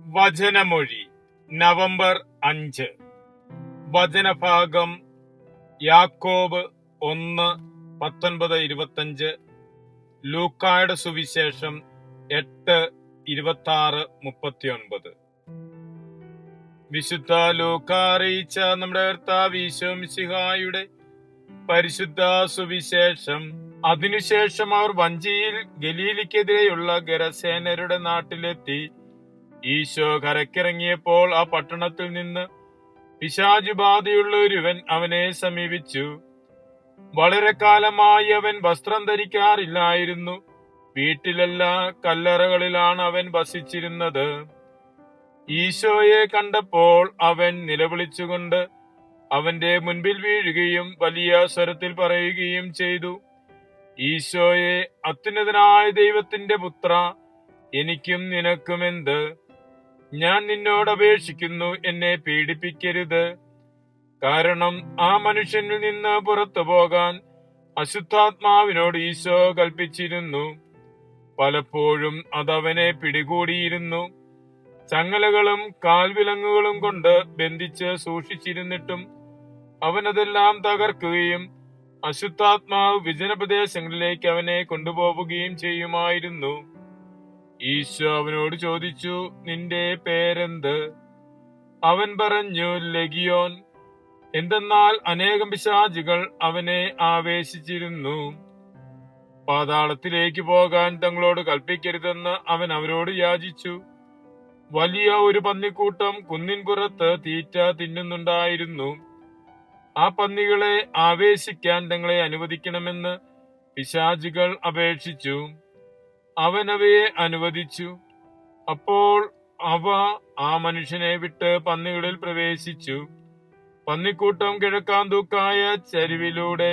വചനമൊഴി November 5. വചനഭാഗം യാക്കോബ് 1:19-25, ലൂക്കായുടെ സുവിശേഷം 8:26-39. വിശുദ്ധ ലൂക്ക അറിയിച്ച നമ്മുടെ കർത്താവ് ഈശോ മിശിഹായുടെ പരിശുദ്ധ സുവിശേഷം. അതിനുശേഷം അവർ വഞ്ചിയിൽ ഗലീലിക്കെതിരെയുള്ള ഗെരസേനരുടെ നാട്ടിലെത്തി. ഈശോ കരക്കിറങ്ങിയപ്പോൾ ആ പട്ടണത്തിൽ നിന്ന് പിശാചുബാധയുള്ള ഒരുവൻ അവനെ സമീപിച്ചു. വളരെ കാലമായി അവൻ വസ്ത്രം ധരിക്കാറില്ലായിരുന്നു. വീട്ടിലല്ല, കല്ലറകളിലാണ് അവൻ വസിച്ചിരുന്നത്. ഈശോയെ കണ്ടപ്പോൾ അവൻ നിലവിളിച്ചുകൊണ്ട് അവന്റെ മുൻപിൽ വീഴുകയും വലിയ സ്വരത്തിൽ പറയുകയും ചെയ്തു: ഈശോയെ, അത്യുന്നതനായ ദൈവത്തിന്റെ പുത്ര, എനിക്കും നിനക്കും എന്ത്? ഞാൻ നിന്നോട് അപേക്ഷിക്കുന്നു, എന്നെ പീഡിപ്പിക്കരുത്. കാരണം ആ മനുഷ്യനിൽ നിന്ന് പുറത്തു പോകാൻ അശുദ്ധാത്മാവിനോട് ഈശോ കൽപ്പിച്ചിരുന്നു. പലപ്പോഴും അതവനെ പിടികൂടിയിരുന്നു. ചങ്ങലകളും കാൽവിലങ്ങുകളും കൊണ്ട് ബന്ധിച്ച് സൂക്ഷിച്ചിരുന്നിട്ടും അവനതെല്ലാം തകർക്കുകയും അശുദ്ധാത്മാവ് വിജനപ്രദേശങ്ങളിലേക്ക് അവനെ കൊണ്ടുപോവുകയും ചെയ്യുമായിരുന്നു. ഈശോ അവനോട് ചോദിച്ചു: നിന്റെ പേരെന്ത്? അവൻ പറഞ്ഞു: ലെഗിയോൻ. എന്തെന്നാൽ അനേകം പിശാചുകൾ അവനെ ആവേശിച്ചിരുന്നു. പാതാളത്തിലേക്ക് പോകാൻ തങ്ങളോട് കൽപ്പിക്കരുതെന്ന് അവൻ അവരോട് യാചിച്ചു. വലിയ ഒരു പന്നിക്കൂട്ടം കുന്നിൻ പുറത്ത് തീറ്റ തിന്നുന്നുണ്ടായിരുന്നു. ആ പന്നികളെ ആവേശിക്കാൻ തങ്ങളെ അനുവദിക്കണമെന്ന് പിശാചുകൾ അപേക്ഷിച്ചു. അവൻ അവയെ അനുവദിച്ചു. അപ്പോൾ അവ ആ മനുഷ്യനെ വിട്ട് പന്നികളിൽ പ്രവേശിച്ചു. പന്നിക്കൂട്ടം കിഴക്കാന്തൂക്കായ ചരിവിലൂടെ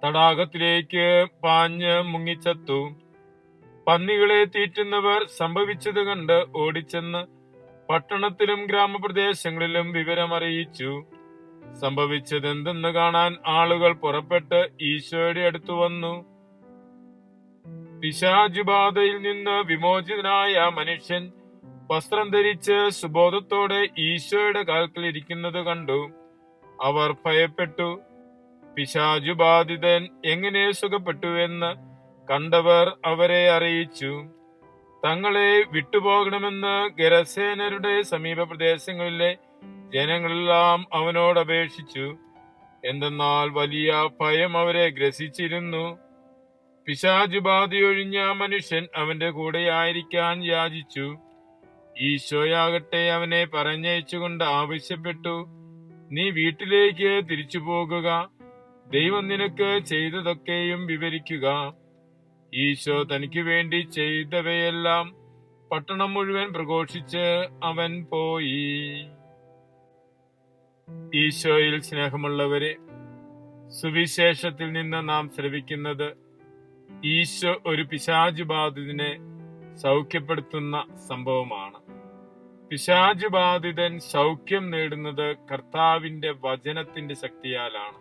തടാകത്തിലേക്ക് പാഞ്ഞ് മുങ്ങിച്ചത്തു. പന്നികളെ തീറ്റുന്നവർ സംഭവിച്ചത് കണ്ട് ഓടിച്ചെന്ന് പട്ടണത്തിലും ഗ്രാമപ്രദേശങ്ങളിലും വിവരമറിയിച്ചു. സംഭവിച്ചതെന്തെന്ന് കാണാൻ ആളുകൾ പുറപ്പെട്ട് ഈശോയുടെ അടുത്തു വന്നു. പിശാചുബാധയിൽ നിന്ന് വിമോചിതനായ മനുഷ്യൻ വസ്ത്രം ധരിച്ച് സുബോധത്തോടെ ഈശോയുടെ കാൽക്കൽ ഇരിക്കുന്നത് കണ്ടു. അവർ ഭയപ്പെട്ടു. പിശാചുബാധിതൻ എങ്ങനെ സുഖപ്പെട്ടുവെന്ന് കണ്ടവർ അവരെ അറിയിച്ചു. തങ്ങളെ വിട്ടുപോകണമെന്ന് ഗെരസേനരുടെ സമീപ പ്രദേശങ്ങളിലെ ജനങ്ങളെല്ലാം അവനോട് അപേക്ഷിച്ചു. എന്തെന്നാൽ വലിയ ഭയം അവരെ ഗ്രസിച്ചിരുന്നു. പിശാചുബാധയൊഴിഞ്ഞ മനുഷ്യൻ അവന്റെ കൂടെയായിരിക്കാൻ യാചിച്ചു. ഈശോയാകട്ടെ അവനെ പറഞ്ഞയച്ചുകൊണ്ട് ആവശ്യപ്പെട്ടു: നീ വീട്ടിലേക്ക് തിരിച്ചു പോകുക, ദൈവം നിനക്ക് ചെയ്തതൊക്കെയും വിവരിക്കുക. ഈശോ തനിക്ക് വേണ്ടി ചെയ്തവയെല്ലാം പട്ടണം മുഴുവൻ പ്രഘോഷിച്ച് അവൻ പോയി. ഈശോയിൽ സ്നേഹമുള്ളവരെ, സുവിശേഷത്തിൽ നിന്ന് നാം ശ്രവിക്കുന്നത് ഈശോ ഒരു പിശാചുബാധിതനെ സൗഖ്യപ്പെടുത്തുന്ന സംഭവമാണ്. പിശാചുബാധിതൻ സൗഖ്യം നേടുന്നത് കർത്താവിന്റെ വചനത്തിന്റെ ശക്തിയാലാണ്.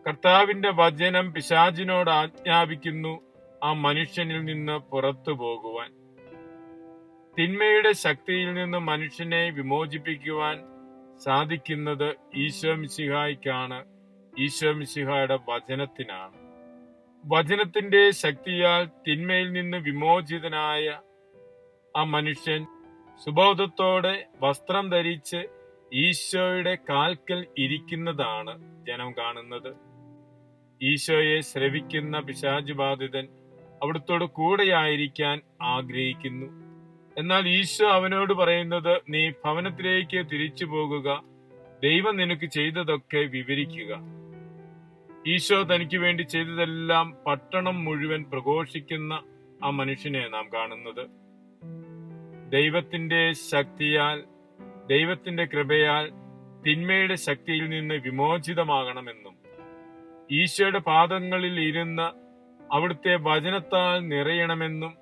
കർത്താവിന്റെ വചനം പിശാചിനോട് ആജ്ഞാപിക്കുന്നു ആ മനുഷ്യനിൽ നിന്ന് പുറത്തു പോകുവാൻ. തിന്മയുടെ ശക്തിയിൽ നിന്ന് മനുഷ്യനെ വിമോചിപ്പിക്കുവാൻ സാധിക്കുന്നത് ഈശോ മിശിഹായ്ക്കാണ്, ഈശോ മിശിഹായുടെ വചനത്തിനാണ്. വചനത്തിന്റെ ശക്തിയാൽ തിന്മയിൽ നിന്ന് വിമോചിതനായ ആ മനുഷ്യൻ സുബോധത്തോടെ വസ്ത്രം ധരിച്ച് ഈശോയുടെ കാൽക്കൽ ഇരിക്കുന്നതാണ് ജനം കാണുന്നത്. ഈശോയെ ശ്രവിക്കുന്ന പിശാചുബാധിതൻ അവിടുത്തോട് കൂടെയായിരിക്കാൻ ആഗ്രഹിക്കുന്നു. എന്നാൽ ഈശോ അവനോട് പറയുന്നത്: നീ ഭവനത്തിലേക്ക് തിരിച്ചു പോകുക, ദൈവം നിനക്ക് ചെയ്തതൊക്കെ വിവരിക്കുക. ഈശോ തനിക്ക് വേണ്ടി ചെയ്തതെല്ലാം പട്ടണം മുഴുവൻ പ്രഘോഷിക്കുന്ന ആ മനുഷ്യനെ നാം കാണുന്നത്. ദൈവത്തിന്റെ ശക്തിയാൽ, ദൈവത്തിന്റെ കൃപയാൽ തിന്മയുടെ ശക്തിയിൽ നിന്ന് വിമോചിതമാകണമെന്നും ഈശോയുടെ പാദങ്ങളിൽ ഇരുന്ന് അവിടുത്തെ വചനത്താൽ നിറയണമെന്നും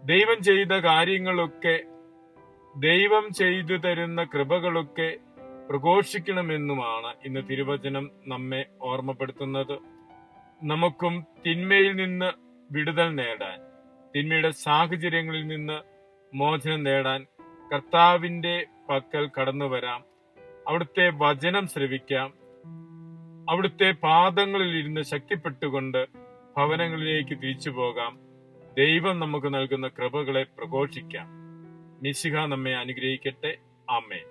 ദൈവം ചെയ്ത കാര്യങ്ങളൊക്കെ, ദൈവം ചെയ്തു തരുന്ന കൃപകളൊക്കെ പ്രഘോഷിക്കണമെന്നുമാണ് ഇന്ന് തിരുവചനം നമ്മെ ഓർമ്മപ്പെടുത്തുന്നത്. നമുക്കും തിന്മയിൽ നിന്ന് വിടുതൽ നേടാൻ, തിന്മയുടെ സാഹചര്യങ്ങളിൽ നിന്ന് മോചനം നേടാൻ കർത്താവിന്റെ പക്കൽ കടന്നു വരാം. അവിടുത്തെ വചനം ശ്രവിക്കാം. അവിടുത്തെ പാദങ്ങളിൽ ഇരുന്ന് ശക്തിപ്പെട്ടുകൊണ്ട് ഭവനങ്ങളിലേക്ക് തിരിച്ചു പോകാം. ദൈവം നമുക്ക് നൽകുന്ന കൃപകളെ പ്രഘോഷിക്കാം. മിശിഹ നമ്മെ അനുഗ്രഹിക്കട്ടെ. ആമേൻ.